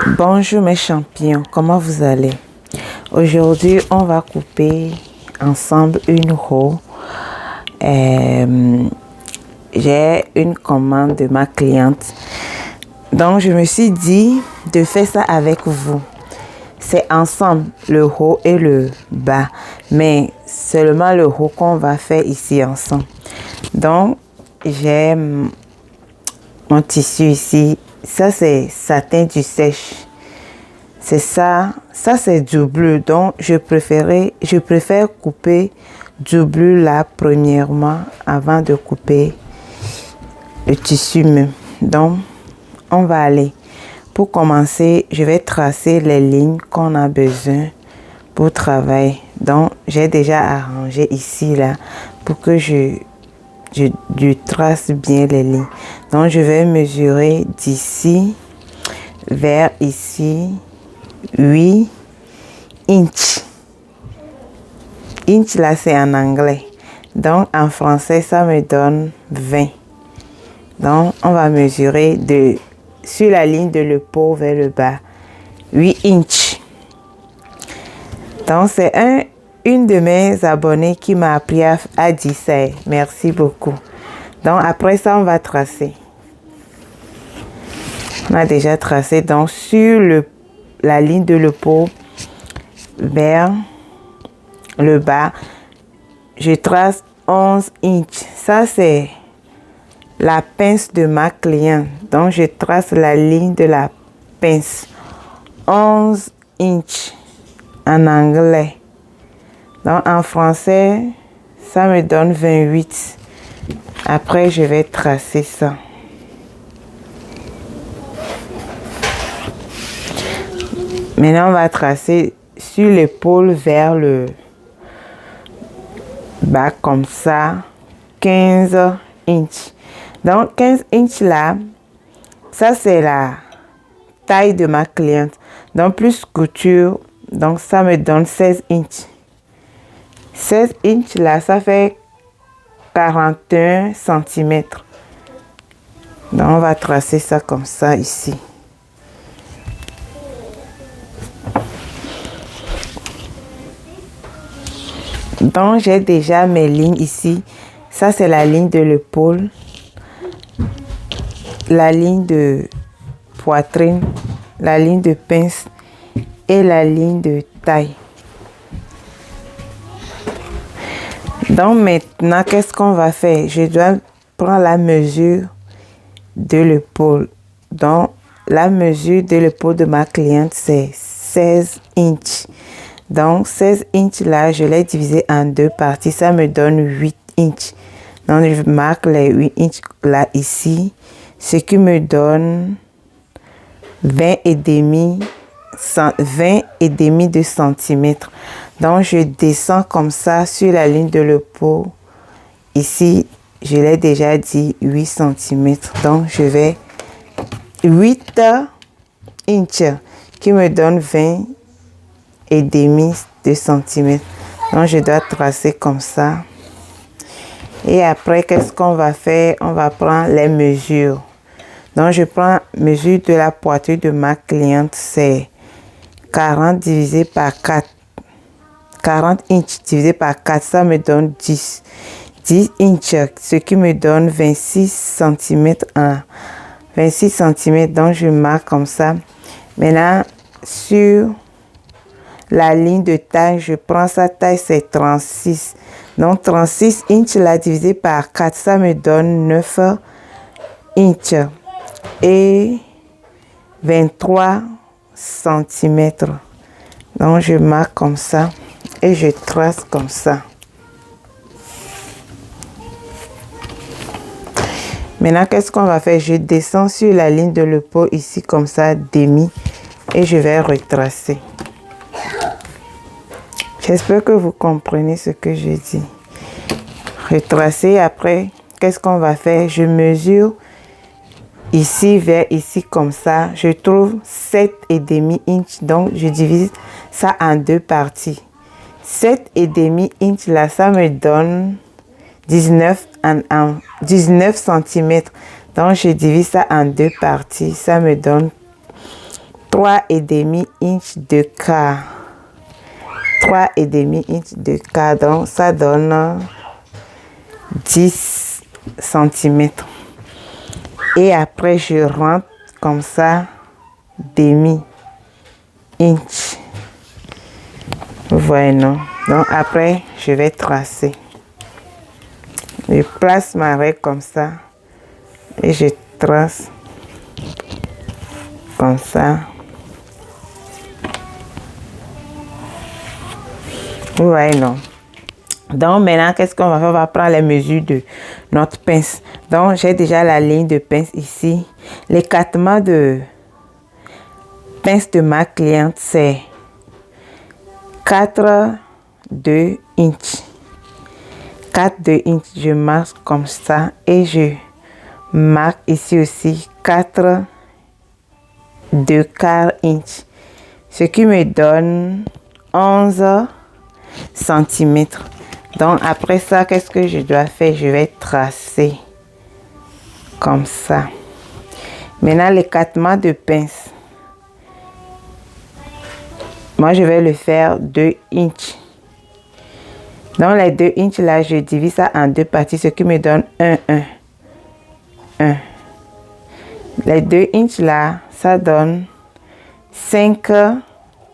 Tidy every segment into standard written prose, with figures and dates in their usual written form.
Bonjour mes champions, comment vous allez? Aujourd'hui, on va couper ensemble une roue. J'ai une commande de ma cliente. Donc, je me suis dit de faire ça avec vous. C'est ensemble, le haut et le bas. Mais seulement le haut qu'on va faire ici ensemble. Donc, j'ai mon tissu ici. Ça, c'est satin du sèche. C'est ça. Ça, c'est du bleu. Donc, je préfère couper du bleu là, premièrement, avant de couper le tissu même. Donc, on va aller. Pour commencer, je vais tracer les lignes qu'on a besoin pour travailler. Donc, j'ai déjà arrangé ici, là, pour que je trace bien les lignes. Donc, je vais mesurer d'ici vers ici 8 inches. Inch, là, c'est en anglais. Donc, en français, ça me donne 20. Donc, on va mesurer sur la ligne de l'épaule vers le bas. 8 inches. Donc, c'est une de mes abonnées qui m'a appris à dire ça. Merci beaucoup. Donc, après ça, on va tracer. On a déjà tracé. Donc, sur la ligne de l'épaule vers le bas, je trace 11 inches. Ça, c'est la pince de ma cliente. Donc, je trace la ligne de la pince. 11 inches en anglais. Donc, en français, ça me donne 28. Après, je vais tracer ça. Maintenant, on va tracer sur l'épaule vers le bas, comme ça, 15 inches. Donc, 15 inches là, ça c'est la taille de ma cliente. Donc, plus couture, donc ça me donne 16 inches. 16 inches là, ça fait 41 cm. Donc, on va tracer ça comme ça ici. Donc, j'ai déjà mes lignes ici. Ça, c'est la ligne de l'épaule, la ligne de poitrine, la ligne de pince et la ligne de taille. Donc, maintenant, qu'est-ce qu'on va faire? Je dois prendre la mesure de l'épaule. Donc, la mesure de l'épaule de ma cliente, c'est 16 inches. Donc, 16 inches là, je l'ai divisé en deux parties. Ça me donne 8 inches. Donc, je marque les 8 inches là, ici. Ce qui me donne 20 et demi de centimètres. Donc, je descends comme ça sur la ligne de l'épaule. Ici, je l'ai déjà dit, 8 centimètres. Donc, je vais 8 inches qui me donne 20 et demi de centimètres. Donc, je dois tracer comme ça. Et après, qu'est-ce qu'on va faire? On va prendre les mesures. Donc, je prends mesure de la poitrine de ma cliente. C'est 40 divisé par 4. 40 inches divisé par 4, ça me donne 10. 10 inches, ce qui me donne 26 cm. 26 cm, donc je marque comme ça. Maintenant, sur la ligne de taille, je prends sa taille, c'est 36. Donc, 36 inches là, divisé par 4, ça me donne 9 inches et 23 cm. Donc, je marque comme ça et je trace comme ça. Maintenant, qu'est-ce qu'on va faire? Je descends sur la ligne de l'épaule ici, comme ça, demi, et je vais retracer. J'espère que vous comprenez ce que je dis. Retracer, après, qu'est-ce qu'on va faire? Je mesure ici vers ici, comme ça. Je trouve 7,5 inches, donc je divise ça en deux parties. 7,5 inches là, ça me donne 19 cm. Donc, je divise ça en deux parties. Ça me donne 3,5 inches de quart. 3,5 inches de quart. Donc, ça donne 10 centimètres. Et après, je rentre comme ça, demi inch. Vous voyez, non? Donc, après, je vais tracer. Je place ma règle comme ça. Et je trace comme ça. Vous voyez, non? Donc, maintenant, qu'est-ce qu'on va faire? On va prendre les mesures de notre pince. Donc, j'ai déjà la ligne de pince ici. L'écartement de pince de ma cliente, c'est 4,2 inches. 4,2 inches. Je marque comme ça et je marque ici aussi 4,2 inches. Ce qui me donne 11 centimètres. Donc, après ça, qu'est-ce que je dois faire? Je vais tracer comme ça. Maintenant, l'écartement de pince. Moi, je vais le faire 2 inches. Dans les 2 inches là, je divise ça en deux parties, ce qui me donne 1. Les 2 inches là, ça donne 5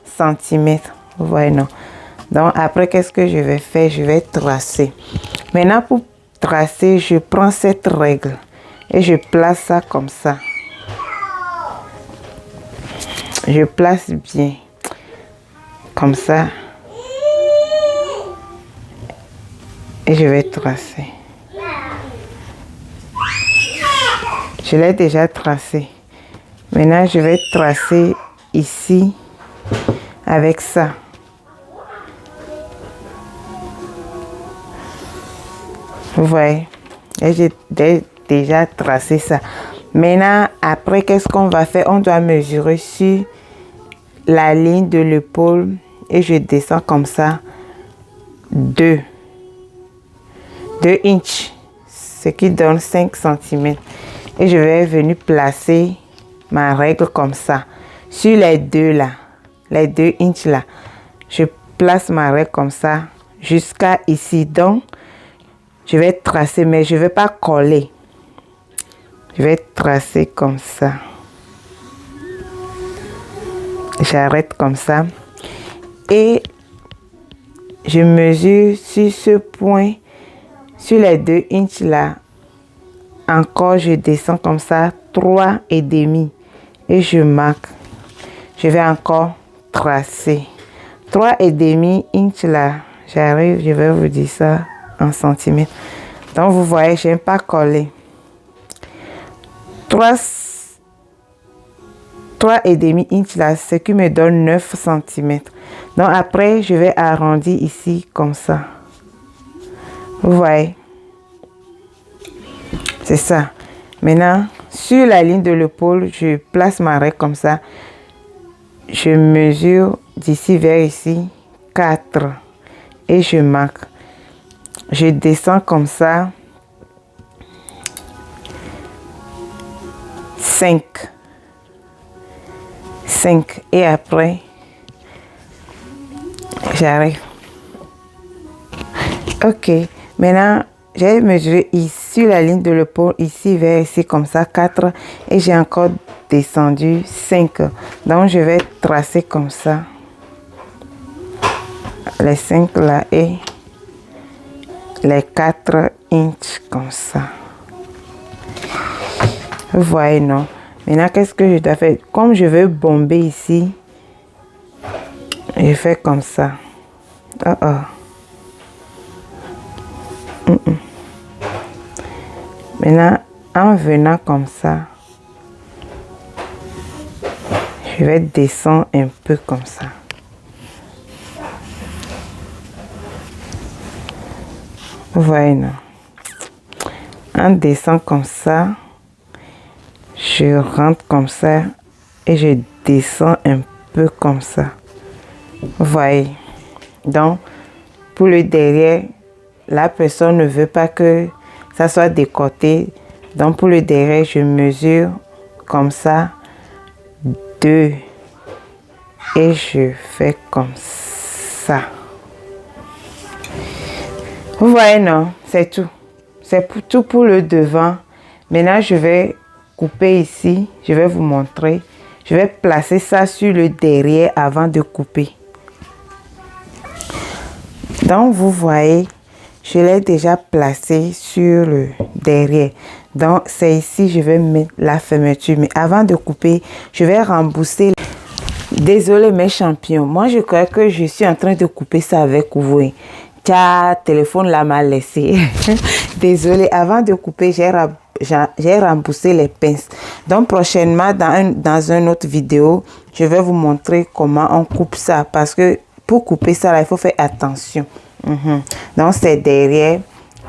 centimètres. Vous voyez, non? Donc, après, qu'est-ce que je vais faire? Je vais tracer. Maintenant, pour tracer, je prends cette règle et je place ça comme ça. Je place bien. Comme ça. Et je vais tracer. Je l'ai déjà tracé. Maintenant, je vais tracer ici avec ça. Vous voyez, j'ai déjà tracé ça. Maintenant, après, qu'est-ce qu'on va faire? On doit mesurer sur la ligne de l'épaule et je descends comme ça 2 inches, ce qui donne 5 cm. Et je vais venir placer ma règle comme ça sur les deux là, les 2 inches là. Je place ma règle comme ça jusqu'à ici. Donc, je vais tracer, mais je ne vais pas coller. Je vais tracer comme ça. J'arrête comme ça. Et je mesure sur ce point, sur les 2 inches là. Encore, je descends comme ça, 3,5. Et je marque. Je vais encore tracer. 3,5 inches là. J'arrive, je vais vous dire ça en centimètres. Donc, vous voyez, je n'aime pas coller. 3,5 inches là, ce qui me donne 9 cm. Donc, après, je vais arrondir ici comme ça. Vous voyez? C'est ça. Maintenant, sur la ligne de l'épaule, je place ma règle comme ça. Je mesure d'ici vers ici 4 et je marque. Je descends comme ça 5 et après j'arrive. Ok, maintenant j'ai mesuré ici la ligne de l'épaule, ici vers ici comme ça 4 et j'ai encore descendu 5. Donc je vais tracer comme ça les 5 là et les 4 inches comme ça. Vous voyez, non? Maintenant, qu'est-ce que je dois faire? Comme je veux bomber ici, je fais comme ça. Maintenant, en venant comme ça, je vais descendre un peu comme ça. Vous voyez, non? En descend comme ça, je rentre comme ça et je descends un peu comme ça. Vous voyez? Donc, pour le derrière, la personne ne veut pas que ça soit décoté. Donc, pour le derrière, je mesure comme ça 2 et je fais comme ça. Vous voyez, non? C'est tout. C'est tout pour le devant. Maintenant, je vais couper ici. Je vais vous montrer. Je vais placer ça sur le derrière avant de couper. Donc, vous voyez, je l'ai déjà placé sur le derrière. Donc, c'est ici, je vais mettre la fermeture. Mais avant de couper, je vais rembourser. Désolé mes champions. Moi, je crois que je suis en train de couper ça avec vous. Tiens, téléphone là m'a laissé. Désolé, avant de couper, j'ai remboursé les pinces. Donc, prochainement, dans une autre vidéo, je vais vous montrer comment on coupe ça. Parce que pour couper ça, là, il faut faire attention. Donc, c'est derrière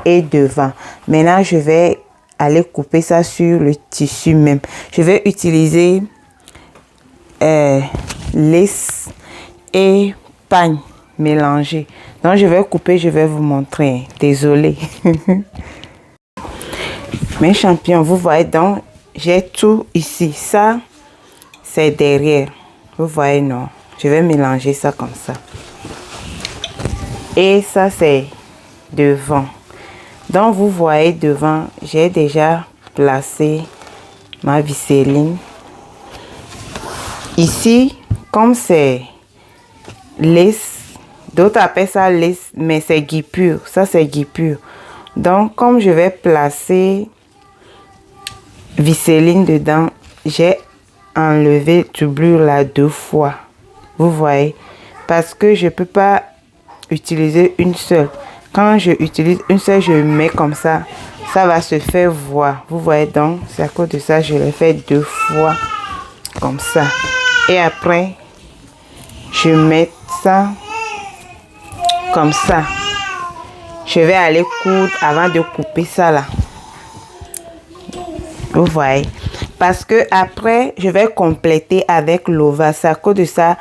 et devant. Maintenant, je vais aller couper ça sur le tissu même. Je vais utiliser lace et pagne mélangé. Donc, je vais couper, je vais vous montrer. Désolé. Mes champions, vous voyez, donc, j'ai tout ici. Ça, c'est derrière. Vous voyez, non? Je vais mélanger ça comme ça. Et ça, c'est devant. Donc, vous voyez devant, j'ai déjà placé ma visseline. Ici, comme c'est lace, d'autres appellent ça lace, mais c'est guipure. Ça, c'est guipure. Donc, comme je vais placer visseline dedans, j'ai enlevé doublure là 2 fois. Vous voyez? Parce que je peux pas utiliser une seule. Quand je utilise une seule, je mets comme ça. Ça va se faire voir. Vous voyez donc, c'est à cause de ça, je l'ai fait 2 fois. Comme ça. Et après, je mets ça comme ça. Je vais aller coudre avant de couper ça là. Vous voyez. Parce que après, je vais compléter avec l'ovale. C'est à cause de ça,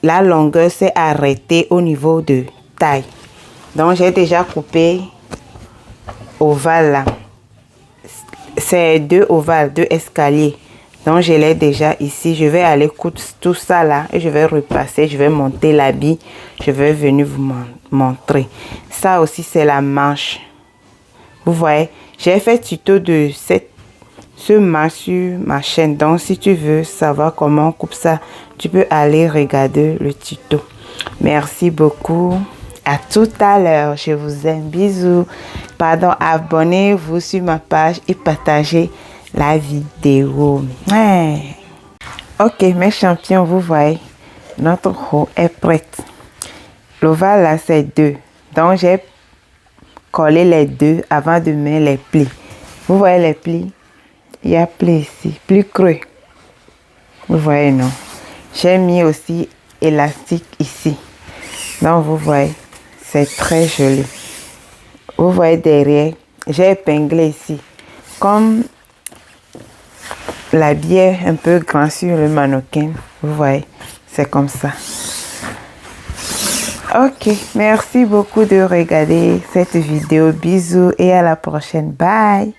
la longueur s'est arrêtée au niveau de taille. Donc, j'ai déjà coupé ovale là. C'est 2 ovales, 2 escaliers. Donc, je l'ai déjà ici. Je vais aller coudre tout ça là et je vais repasser. Je vais monter l'habit. Je vais venir vous montrer. Ça aussi, c'est la manche. Vous voyez, j'ai fait tuto de ce manche sur ma chaîne. Donc, si tu veux savoir comment on coupe ça, tu peux aller regarder le tuto. Merci beaucoup. À tout à l'heure. Je vous aime. Bisous. Pardon, abonnez-vous sur ma page et partagez la vidéo. Ouais. Ok, mes champions, vous voyez, notre roue est prête. L'ovale là, c'est 2. Donc, j'ai collé les 2 avant de mettre les plis. Vous voyez les plis? Il y a plis ici, plus creux. Vous voyez, non? J'ai mis aussi élastique ici. Donc, vous voyez, c'est très joli. Vous voyez derrière, j'ai épinglé ici. Comme l'habit est un peu grand sur le mannequin, vous voyez, c'est comme ça. Ok, merci beaucoup de regarder cette vidéo. Bisous et à la prochaine. Bye.